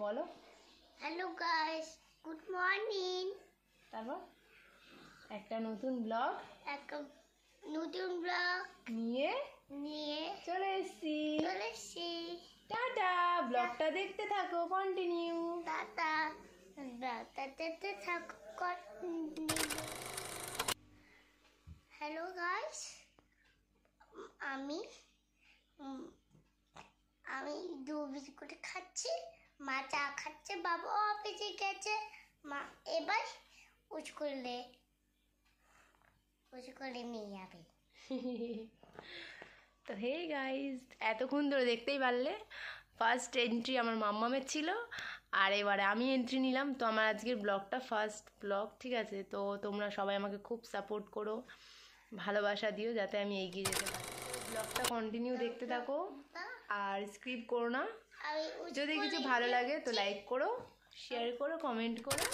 বলো। Hello guys, good morning. তারপর একটা নতুন ব্লগ নিয়ে চলে এসেছি। টাটা, ব্লগটা দেখতে থাকো, কন্টিনিউ। টাটা, দেখতে থাকো। হ্যালো গাইস, আমি দু বিস্কুট খাচ্ছি, মা চা খাচ্ছে, বাবা অফিসে গেছে, মা এবার স্কুলে নিয়ে যাবে। তো হে গাইস, এতক্ষণ ধরে দেখতেই পারলে ফার্স্ট এন্ট্রি আমার মাম্মামের ছিল, আর এবারে আমি এন্ট্রি নিলাম। তো আমার আজকের ব্লগটা ফার্স্ট ব্লগ, ঠিক আছে? তো তোমরা সবাই আমাকে খুব সাপোর্ট করো, ভালোবাসা দিও যাতে আমি এগিয়ে যেতে পারি। ব্লগটা কন্টিনিউ দেখতে থাকো আর স্কিপ করো না। যদি কিছু ভালো লাগে তো লাইক করো, শেয়ার করো, কমেন্ট করো।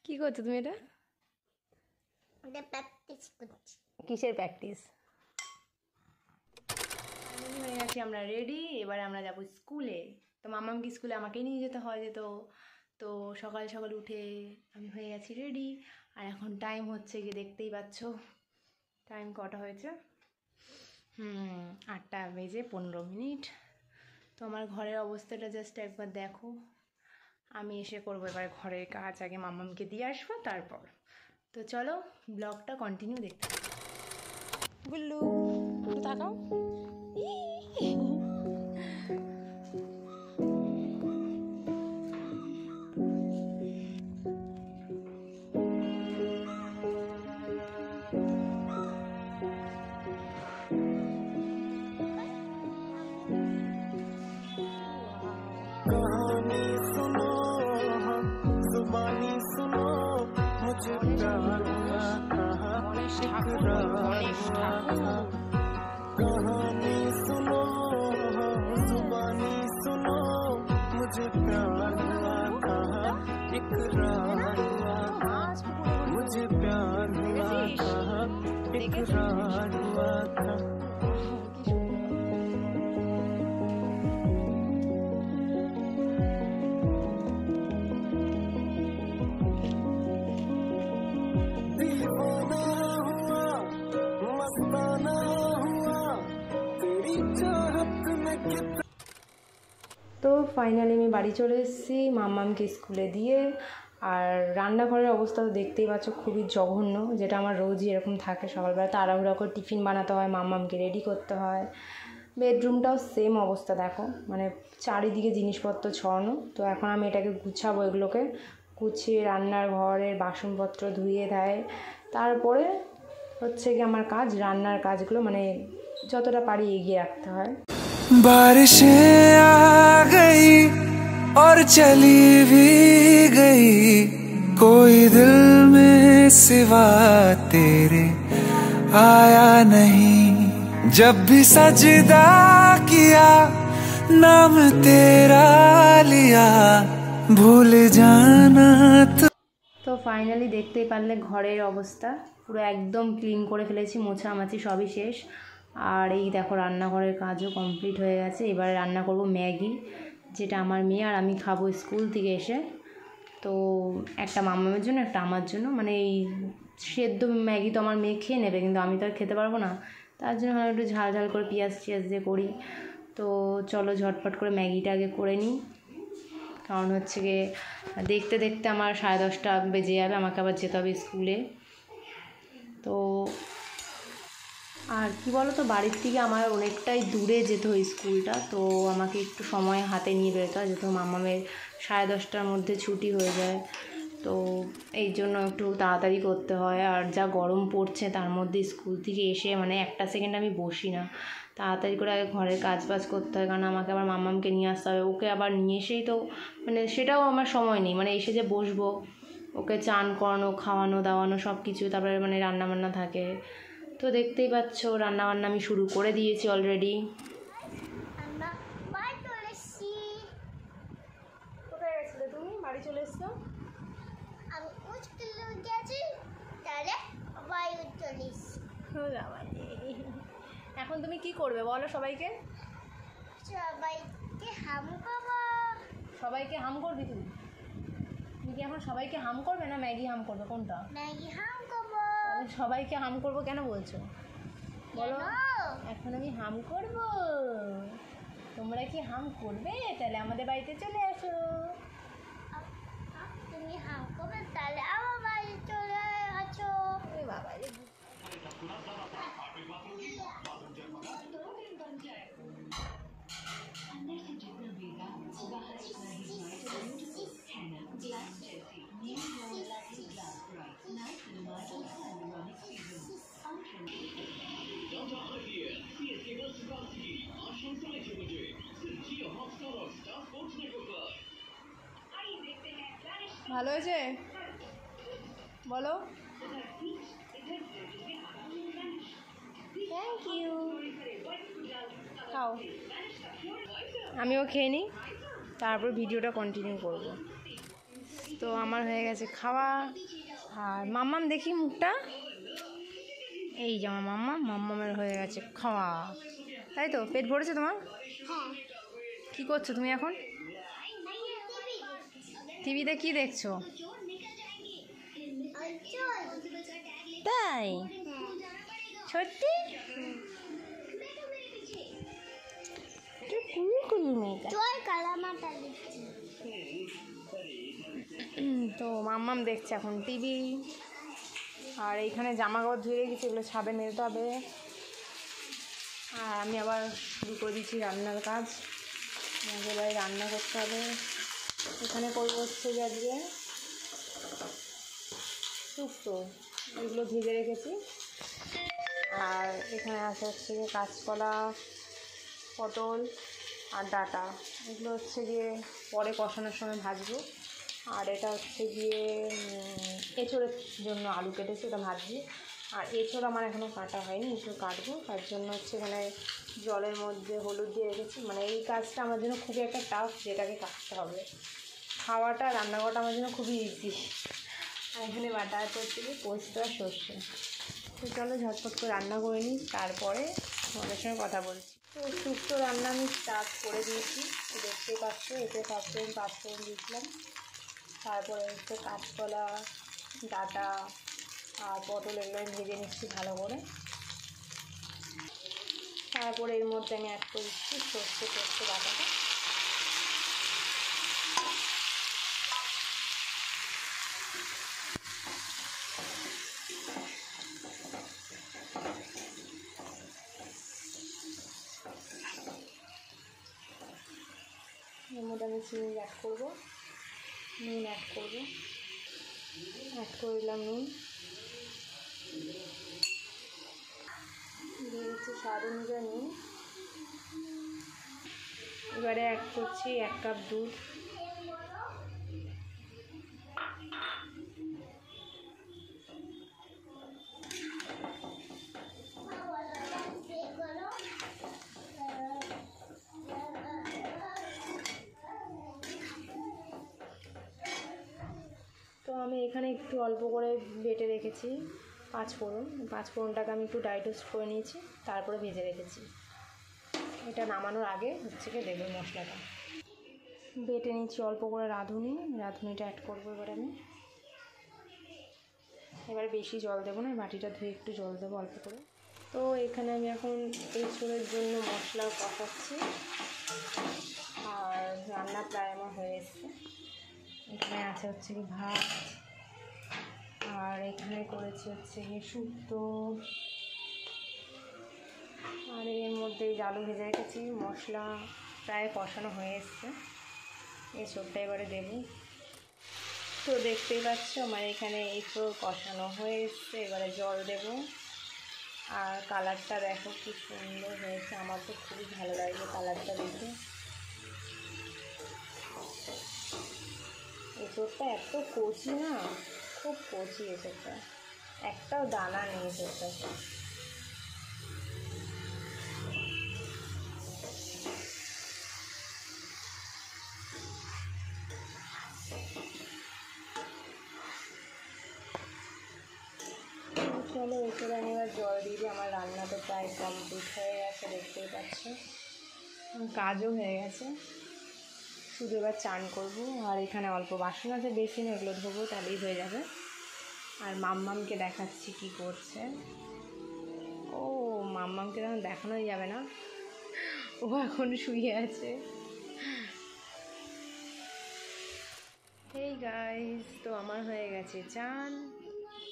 কি করছো তুমি? এটা প্র্যাকটিস করছি। কিসের প্র্যাকটিস? হয়ে গেছি আমরা রেডি, এবারে আমরা যাবো স্কুলে। তো মামামকে স্কুলে আমাকেই নিয়ে যেতে হয় তো সকাল সকাল উঠে আমি হয়ে গেছি রেডি। আর এখন টাইম হচ্ছে গিয়ে, দেখতেই পাচ্ছ টাইম কটা হয়েছে, 8:15। তো আমার ঘরের অবস্থাটা জাস্ট একবার দেখো। আমি এসে করবো এবার ঘরের কাজ, আগে মামামকে দিয়ে আসবো তারপর। তো চলো ব্লগটা কন্টিনিউ দেখতে থাকো। গুল্লু একটু তাকাও। कहानी सुनो, जुबानी सुनो, मुझे प्यार हुआ कहा, इकरार हुआ था। कहानी सुनो, जुबानी सुनो, मुझे प्यार हुआ कहा, इकरार हुआ था। मुझे प्यार हुआ कहा, इकरार हुआ था। তো ফাইনালি আমি বাড়ি চলে এসেছি মাম্মামকে স্কুলে দিয়ে। আর রান্নাঘরের অবস্থা তো দেখতেই পাচ্ছ, খুবই জঘন্য, যেটা আমার রোজই এরকম থাকে। সকালবেলা তাড়াহুড়া করে টিফিন বানাতে হয়, মাম্মামকে রেডি করতে হয়। বেডরুমটাও সেম অবস্থা দেখো, মানে চারিদিকে জিনিসপত্র ছড়ানো। তো এখন আমি এটাকে গুছাবো, এগুলোকে গুছিয়ে রান্নার ঘরের বাসনপত্র ধুয়ে দেয়। তারপরে হচ্ছে কি আমার কাজ, রান্নার কাজগুলো মানে যতটা পারি এগিয়ে রাখতে হয়। बारिशें आ गई और चली भी गई, कोई दिल में सिवा तेरे आया नहीं। जब भी सजदा किया नाम तेरा लिया, भूल जाना তো ফাইনালি দেখতেই পারলে ঘরের অবস্থা পুরো একদম ক্লিন করে ফেলেছি, মোছামাছি সবই শেষ। আর এই দেখো রান্নাঘরের কাজও কমপ্লিট হয়ে গেছে। এবারে রান্না করব ম্যাগি, যেটা আমার মেয়ে আর আমি খাবো স্কুল থেকে এসে। তো একটা মামামের জন্য, একটা আমার জন্য। মানে এই সেদ্ধ ম্যাগি তো আমার মেয়ে খেয়ে নেবে, কিন্তু আমি তো আর খেতে পারবো না। তার জন্য আমি একটু ঝাল ঝাল করে পেঁয়াজ দিয়ে করি। তো চলো ঝটপট করে ম্যাগিটা আগে করে নিই, কারণ হচ্ছে গিয়ে দেখতে দেখতে আমার 10:30 বেজে যাবে, আমাকে আবার যেতে হবে স্কুলে। তো আর কি বলো তো, বাড়ির থেকে আমার অনেকটাই দূরে যেতে হয় স্কুলটা। তো আমাকে একটু সময় হাতে নিয়ে বেরোতে হয়, যেহেতু মামামের 10:30টার মধ্যে ছুটি হয়ে যায়। তো এই জন্য একটু তাড়াতাড়ি করতে হয়। আর যা গরম পড়ছে তার মধ্যে স্কুল থেকে এসে মানে একটা সেকেন্ড আমি বসি না, তাড়াতাড়ি করে আগে ঘরের কাজ বাজ করতে হয়, কারণ আমাকে আবার মামামকে নিয়ে আসতে হবে। ওকে আবার নিয়ে এসেই তো মানে সেটাও আমার সময় নেই, মানে এসে যে বসবো, ওকে চান করানো, খাওয়ানো দাওয়ানো সব কিছু, তারপরে মানে রান্নাবান্না থাকে। তো দেখতেই পাচ্ছ রান্নাবান্না আমি শুরু করে দিয়েছি অলরেডি। কোথায় গেছিলে তুমি? বাড়ি চলে এসছো? আমি স্কুলে গেছি তাহলে আবার চলিস। এখন তুমি কি করবে বলো সবাইকে? সবাইকে হাম খাবো। সবাইকে হাম করবি তুই? তুমি কি এখন সবাইকে হাম করবে না ম্যাগি হাম করবে, কোনটা? ম্যাগি হাম খাবো। তাহলে সবাইকে হাম করবো কেন বলছো বলো? এখন আমি হাম করব, তোমরা কি হাম করবে? তাহলে আমাদের বাড়িতে চলে আসো। তুমি হাম করবে তাহলে আমার বাড়ি চলে আসো। ওই বাবা রে। ভালো হয়েছে বলো? Thank you. খাও, আমিও খেয়ে নিই, তারপর ভিডিওটা কন্টিনিউ করব। তো আমার হয়ে গেছে খাওয়া। আর মাম্মাম দেখি মুখটা, এই যে আমার মাম্মামের হয়ে গেছে খাওয়া, তাই তো? পেট ভরেছে তোমার? কি করছো তুমি এখন? টিভিতে কি দেখছো? তাই? সত্যি? তো মাম্মাম দেখছে এখন টিভি। আর এইখানে জামা কাপড় ধুয়ে রেখেছি, এগুলো ছাদে মেলতে হবে। আর আমি আবার শুরু করে দিচ্ছি রান্নার কাজ। আমাকে এবার রান্না করতে হবে। এখানে করবো হচ্ছে যে আজকে শুক্তো, এগুলো ভেজে রেখেছি। আর এখানে আছে হচ্ছে গিয়ে কাঁচকলা, পটল আর ডাঁটা, এগুলো হচ্ছে গিয়ে পরে কষানোর সময় ভাজবো। আর এটা হচ্ছে গিয়ে এঁচোড়ের জন্য আলু কেটেছি, ওটা ভাজবো। আর এঁচোড় আমার এখনও কাটা হয়নি, এঁচোড় কাটবো। তার জন্য হচ্ছে এখানে জলের মধ্যে হলুদ দিয়ে রেখেছি। মানে এই কাজটা আমার জন্য খুবই একটা টাফ, যেটাকে কাটতে হবে। খাওয়াটা, রান্না করাটা আমার জন্য খুবই ইজি। আর এখানে বাটা হচ্ছে কি পোস্ত আর সর্ষে। তো চলো ঝটপট করে রান্না করে নিই, তারপরে তোমাদের সঙ্গে কথা বলছি। তো শুক্তো রান্না আমি স্টার্ট করে দিয়েছি, দেখতেই পাচ্ছ। এতে পাঁচফোড়ন দিয়েছিলাম, তারপরে হচ্ছে কাঁচকলা, ডাঁটা আর পটল এগুলো আমি ভেজে নিচ্ছি ভালো করে। তারপরে এর মধ্যে আমি অ্যাড করে দিচ্ছি সর্ষে বাটাটা। এর মধ্যে আমি চিনি অ্যাড করবো, নুন অ্যাড করবো, অ্যাড করে দিলাম নুন, দিয়ে দিচ্ছি স্বাদ অনুযায়ী নুন। এবারে অ্যাড করছি 1 কাপ দুধ। তো আমি এখানে একটু অল্প করে বেটে রেখেছি পাঁচফোড়নটাকে আমি একটু ড্রাই টোস্ট করে নিয়েছি, তারপরে ভেজে রেখেছি। এটা নামানোর আগে হচ্ছে কি দেবো মশলাটা। বেটে নিচ্ছি অল্প করে রাঁধুনিটা অ্যাড করবো এবার আমি। এবারে বেশি জল দেবো না, বাটিটা ধুয়ে একটু জল দেবো অল্প করে। তো এখানে আমি এখন এঁচোড়ের জন্য মশলা কষাচ্ছি। আর রান্না প্রায় আমার হয়ে এসছে। এখানে আছে হচ্ছে কি ভাত, আর এখানে করেছি হচ্ছে কি শুক্তো। আর এর মধ্যে আলু ভেজে রেখেছি, মশলা প্রায় কষানো হয়ে এসছে। এঁচোড়টা এবারে দেবো। তো দেখতেই পাচ্ছ আমার এখানে এঁচোড় কষানো হয়ে এসছে, এবারে জল দেব। আর কালারটা দেখো কি সুন্দর হয়েছে, আমার তো খুবই ভালো লাগছে কালারটা দেখে। এঁচোড়টা এত কচি না, খুব কচি এঁচোড়টা, একটাও দানা নেই এঁচোড়টা। চলো এখানে আমি এবার জল দিয়ে দিই। আমার রান্না তো প্রায় কমপ্লিট হয়ে গেছে, দেখতেই পাচ্ছ, কাজও হয়ে গেছে, শুধু এবার চান করবো। আর এখানে অল্প বাসন আছে, বেশি না, এগুলো ধোবো, তাহলেই হয়ে যাবে। আর মাম্মামকে দেখাচ্ছি কি করছে। ও মাম্মামকে তখন দেখানোই যাবে না, ও এখন শুয়ে আছে। হেই গাইস, তো আমার হয়ে গেছে চান,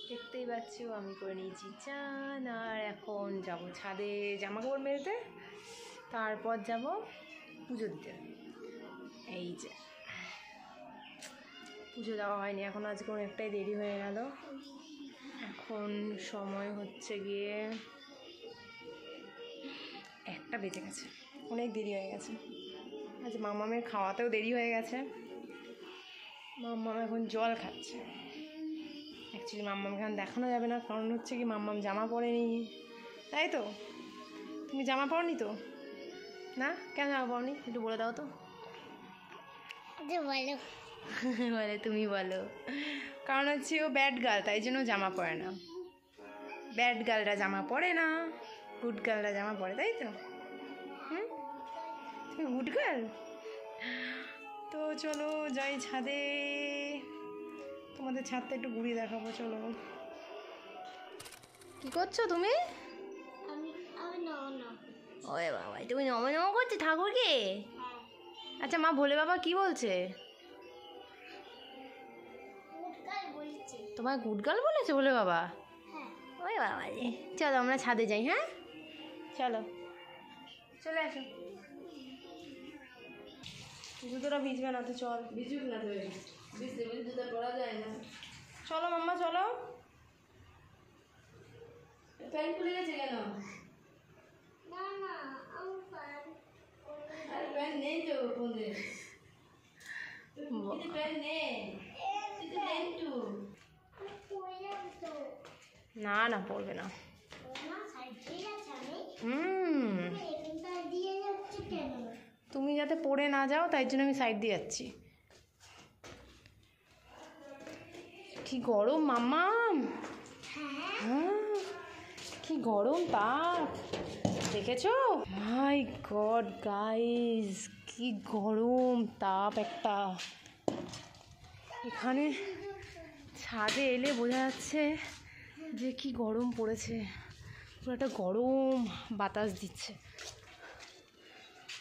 দেখতেই পাচ্ছ আমি করে নিয়েছি চান। আর এখন যাব ছাদে জামা কাপড় মেলতে, তারপর যাব পুজো দিতে। এই যে পুজো দেওয়া হয়নি এখন, আজকে অনেকটাই দেরি হয়ে গেল। এখন সময় হচ্ছে গিয়ে 1টা বেজে গেছে, অনেক দেরি হয়ে গেছে। আজ মামামের খাওয়াতেও দেরি হয়ে গেছে। মাম্মাম এখন জল খাচ্ছে। অ্যাকচুয়ালি মাম্মামকে এখন দেখানো যাবে না, কারণ হচ্ছে কি মাম্মাম জামা পরেনি, তাই তো? তুমি জামা পরনি তো? না, কেন জামা পরনি একটু বলে দাও তো। বলো। বলে তুমি বলো। কারণ হচ্ছে ও ব্যাড গার্ল, তাই জন্য জামা পরে না। ব্যাড গার্লরা জামা পরে না, গুড গার্লরা জামা পরে, তাই তো? তুমি গুড গার্ল। তো চলো যাই ছাদে, তোমাদের ছাদটা একটু ঘুরিয়ে দেখাবো। চলো। কি করছো তুমি? আমি ওরে বাবা, তুমি নমো নমো করছো ঠাকুরকে? আচ্ছা মা ভোলে বাবা কি বলছে? বলছি। তোমার গুড গার্ল বলেছে ভোলে বাবা? হ্যাঁ। ওরে বাবা রে, চলো আমরা ছাদে যাই। হ্যাঁ চলো, চলে আসো। জুতোটা ভিজবে না তো, চল। ভিজুক না তো, ভিজতে ভিজতে জুতো পরা যায় না। চলো মাম্মা চলো। প্যান্ট খুলে গেছে কেন? না না, আমি পারি। আরে প্যান্ট নেই তো ফোনে, প্যান্ট নেই একটু। না না পড়বে না। তুমি যাতে পড়ে না যাও তাই জন্য আমি সাইড দিয়ে যাচ্ছি। কি গরম মাম্মাম, হ্যাঁ কি গরম তাপ, দেখেছো? মাই গড গাইস, কি গরম তাপ একটা। এখানে ছাদে এলে বোঝা যাচ্ছে যে কি গরম পড়েছে, পুরো একটা গরম বাতাস দিচ্ছে।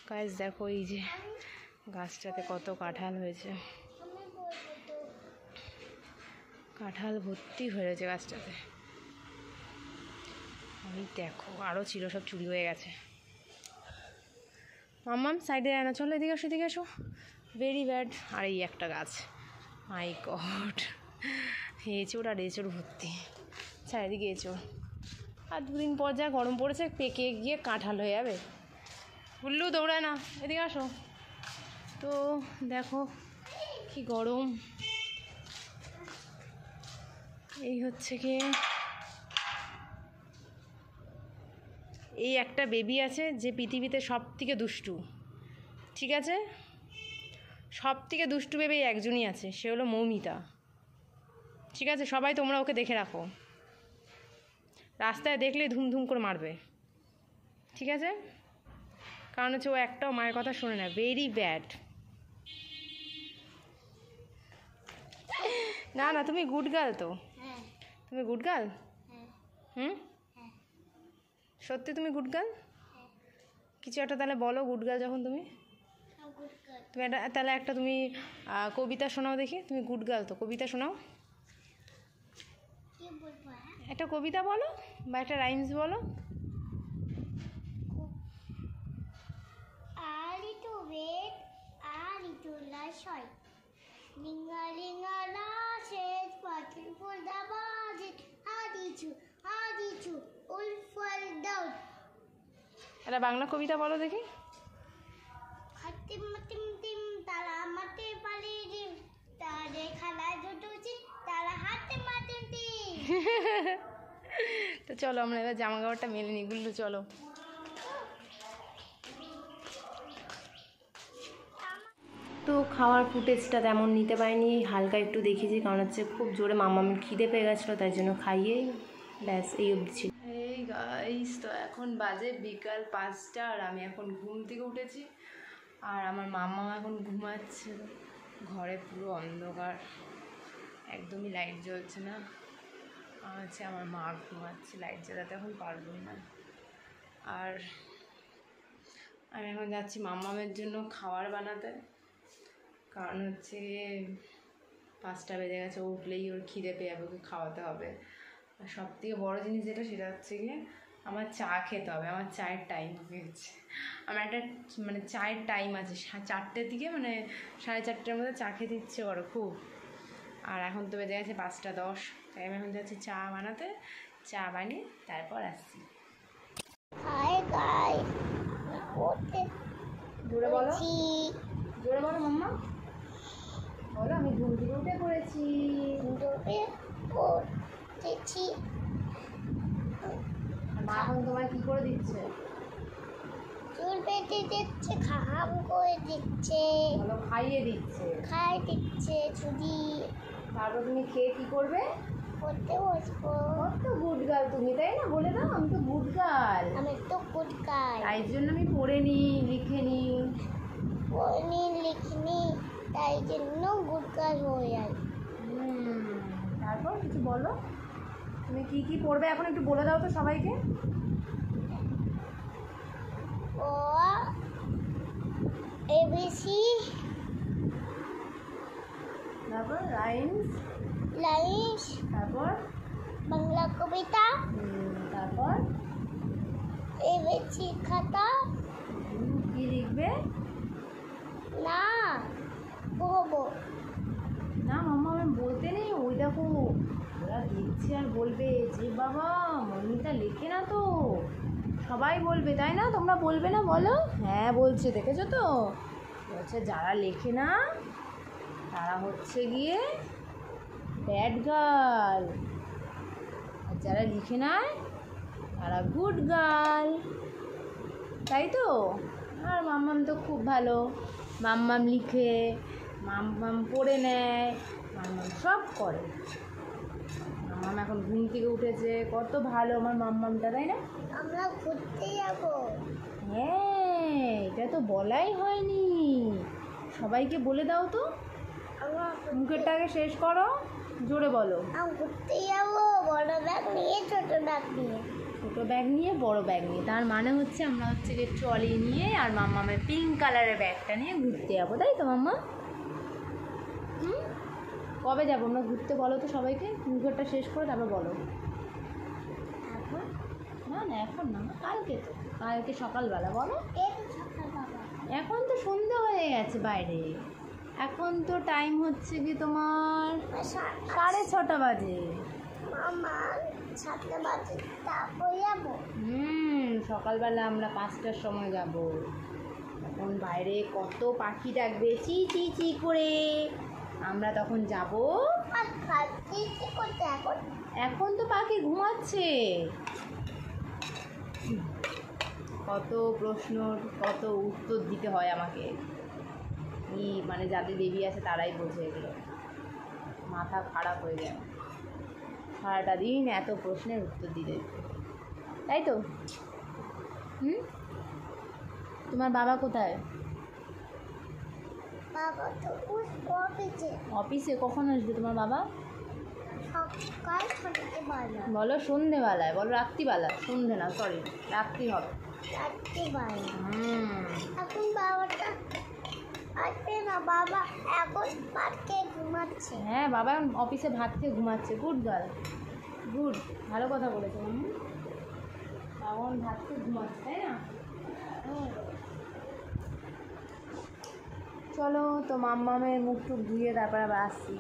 গাইস দেখো এই যে গাছটাতে কত কাঁঠাল হয়েছে, কাঁঠাল ভর্তি হয়েছে গাছটাতে। ওই দেখো আরও ছিল, সব চুরি হয়ে গেছে। মাম্মাম সাইডে যায় না, চলো এদিকে আসো, এদিকে আসো। Very bad. আর এই একটা গাছ, মাই গড, এঁচোড় আর এঁচোড় ভর্তি, চারিদিকে এঁচোড়। আর 2 দিন পর যা গরম পড়েছে, পেকে গিয়ে কাঁঠাল হয়ে যাবে। গুল্লু দৌড়ায় না, এদিকে আসো। তো দেখো কি গরম। এই হচ্ছে কি, এই একটা বেবি আছে যে পৃথিবীতে সব থেকে দুষ্টু, ঠিক আছে? সব থেকে দুষ্টু বেবি একজনই আছে, সে হলো মৌমিতা, ঠিক আছে? সবাই তোমরা ওকে দেখে রাখো, রাস্তায় দেখলে ধুমধুম করে মারবে, ঠিক আছে? কারণ হচ্ছে ও একটাও মায়ের কথা শোনে না, ভেরি ব্যাড। না না তুমি গুড গার্ল তো, তুমি গুড গার্ল। সত্যি তুমি গুড গার্ল? কিছু একটা তাহলে বলো, গুড গার্ল যখন তুমি, তুমি একটা তাহলে একটা তুমি কবিতা শোনাও দেখি। তুমি গুড গার্ল তো, কবিতা শোনাও, একটা কবিতা বলো বা একটা রাইমস বলো। একটা বাংলা কবিতা বলো দেখি। তো চলো আমরা এবার জামা কাপড়টা মেলে নিই, গুল্লু চলো। তো খাওয়ার ফুটেজটা তেমন নিতে পারিনি, হালকা একটু দেখেছি, কারণ হচ্ছে খুব জোরে মাম্মামের খিদে পেয়ে গেছিলো, তাই জন্য খাইয়ে ব্যাস এই অবধি ছিল। এই গাইস, তো এখন বাজে বিকাল 5টা আর আমি এখন ঘুম থেকে উঠেছি। আর আমার মাম্মা এখন ঘুমাচ্ছে, ঘরে পুরো অন্ধকার, একদমই লাইট জ্বলছে না। আছে আমার মা ঘুমাচ্ছে, লাইট জ্বালাতে এখন পারবো না। আর আমি এখন যাচ্ছি মাম্মামের জন্য খাবার বানাতে, কারণ হচ্ছে 5টা বেজে গেছে, উঠলেই ওর খিদে পেয়ে যাবে, ওকে খাওয়াতে হবে। আর সবথেকে বড়ো জিনিস যেটা, সেটা হচ্ছে গিয়ে আমার চা খেতে হবে। আমার চায়ের টাইম হয়ে গেছে, আমার একটা মানে চায়ের টাইম আছে 4টের দিকে, মানে 4:30টার মধ্যে চা খেতে ইচ্ছে করো খুব। আর এখন তো বেজে গেছে 5টা 10, তাই আমি এখন যাচ্ছি চা বানাতে, চা বানিয়ে তারপর আসছি। হাই গাই জোরে বলো, জোরে বলো মাম্মা, বলো আমি ঘুম থেকে উঠে পড়েছি। মা এখন তোমার কি করে দিচ্ছে? চুল বেঁধে দিচ্ছে, খাম করে দিচ্ছে, বলো খাইয়ে দিচ্ছে, খাই দিচ্ছে ছুরি। তারপর তুমি খেয়ে কি করবে? পড়তে বসবো। কত গুড গার্ল তুমি, তাই না? বলে দাও আমি তো গুড গার্ল। আমি তো গুড গাই, তাই জন্য আমি পড়ে নি, লিখে নি, পড়িনি লিখিনি, তাই জন্য গুড গাই হয়ে যায়। তারপর কিছু বলো, তুমি কি কি পড়বে এখন একটু বলে দাও তো সবাইকে। ও এবিসি, তারপর রাইমস, লাইন্স, তারপর বাংলা কবিতা, তারপর এবিসি খাতা। কি লিখবে? না বলবো না মাম্মা আমি বলতে নেই, ওই দেখো ওরা দেখছে আর বলবে যে বাবা মমিতা লেখে না তো, সবাই বলবে, তাই না? তোমরা বলবে না বলো? হ্যাঁ বলছে, দেখেছো তো, বলছে যারা লেখে না তারা হচ্ছে গিয়ে ব্যাড গার্ল, আর যারা লিখে নেয় তারা গুড গার্ল, তাই তো? আর মাম্মাম তো খুব ভালো, মাম্মাম লিখে, মাম্মাম পড়ে নেয়, মাম্মাম সব করে। মাম্মাম এখন ঘুম থেকে উঠেছে, কত ভালো আমার মাম্মামটা, তাই না? আমরা ঘুরতে যাবো। হ্যাঁ, এটা তো বলাই হয়নি, সবাইকে বলে দাও তো, আমরা মুখেরটা আগে শেষ করো, জোরে বলো। ঘুরতে যাবো, বড় ব্যাগ নিয়ে ছোট ব্যাগ নিয়ে। ছোটো ব্যাগ নিয়ে বড় ব্যাগ নিয়ে, তার মানে হচ্ছে আমরা হচ্ছে যে ট্রলি নিয়ে আর মাম্মামের পিঙ্ক কালারের ব্যাগটা নিয়ে ঘুরতে যাবো, তাই তো মাম্মা? কবে যাবো আমরা ঘুরতে বলো তো সবাইকে, মুখেরটা শেষ করে তারপর বলো। এখন না না এখন না, কালকে, তো কালকে সকালবেলা বলো। এই সকাল বাবা, এখন তো সন্ধ্যা হয়ে গেছে বাইরে, এখন তো টাইম হচ্ছে কি তোমার 6:30 বাজে। মামা 7টা বাজে, তারপর যাবো। সকালবেলা আমরা 5টার সময় যাব, তখন বাইরে কত পাখি ডাকবে চি চি চি করে, আমরা তখন যাব। আর খাচ্ছি কি করতে এখন? এখন তো পাখি ঘুমাচ্ছে, কত প্রশ্ন কত উত্তর দিতে হয় আমাকে, কি মানে যাদের বেবি আছে তারাই বোঝে এগুলো, মাথা খারাপ হয়ে যায় সারাটা দিন এত প্রশ্নের উত্তর দিতে, তাই তো? তোমার বাবা কোথায়? বাবা তো অফিসে। অফিসে? কখন আসবে তোমার বাবা? সকাল 6টা বাজে। বলো সন্ধেবেলায়, বলো রাত্রিবেলা, সন্ধে না সরি, রাত্রি হবে। 4টা বাজে। এখন বাবাটা আসবে না, বাবা এখন ভাত খেয়ে ঘুমাচ্ছে। হ্যাঁ বাবা এখন অফিসে ভাত খেয়ে ঘুমাচ্ছে, গুড গার্ল, গুড, ভালো কথা বলেছো এখন ভাত খেয়ে ঘুমাচ্ছে, তাই না? চলো তো মাম্মামের মুখ টুক ধুয়ে তারপর আবার আসছি।